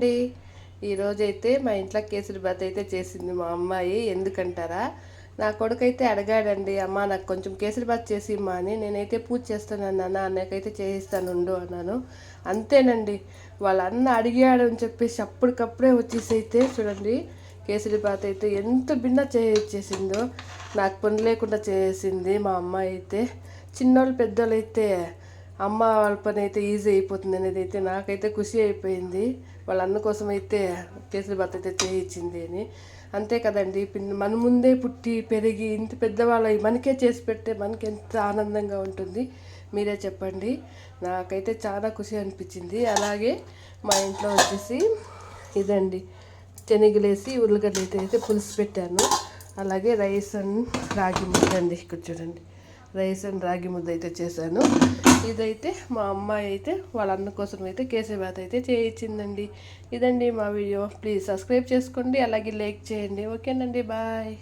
అండి. ఈరోజైతే మా ఇంట్లో కేసరిబాత్ అయితే చేసింది మా అమ్మాయి. ఎందుకంటారా, నా కొడుకైతే అడిగాడండి, అమ్మ నాకు కొంచెం కేసరిబాత్ చేసి ఇమ్మా అని. నేనైతే పూజ చేస్తానన్నా, అన్నకైతే చేయిస్తానుండు అన్నాను. అంతేనండి, వాళ్ళ అన్న అడిగాడు అని చెప్పేసి అప్పటికప్పుడే వచ్చేసి అయితే చూడండి, కేసరిబాత్ అయితే ఎంత భిన్న చేసిందో. నాకు పని లేకుండా చేసింది మా అమ్మాయి అయితే. చిన్నోళ్ళు పెద్దోళ్ళు అయితే అమ్మ వాళ్ళ పని అయితే ఈజీ అయిపోతుంది అనేది అయితే నాకైతే ఖుషి అయిపోయింది. వాళ్ళ అన్న కోసం అయితే కేసరిబాత్ అయితే చేయించింది అని. అంతే కదండి, మన ముందే పుట్టి పెరిగి ఇంత పెద్దవాళ్ళు మనకే చేసి పెడితే మనకి ఎంత ఆనందంగా ఉంటుంది, మీరే చెప్పండి. నాకైతే చాలా ఖుషి అనిపించింది. అలాగే మా ఇంట్లో వచ్చేసి ఇదండి, శనగలేసి ఉర్లగడ్డలు అయితే పులుసు పెట్టాను. అలాగే రైస్ అండ్ రాగి ముద్ద అండి, ఇక్కడ చూడండి, రైస్ అండ్ రాగి ముద్ద అయితే చేశాను. ఇదైతే మా అమ్మాయి అయితే వాళ్ళ అన్న కోసం అయితే కేసరిబాత్ అయితే చేయించిందండి. ఇదండి మా వీడియో. ప్లీజ్ సబ్స్క్రైబ్ చేసుకోండి, అలాగే లైక్ చేయండి. ఓకేనండి, బాయ్.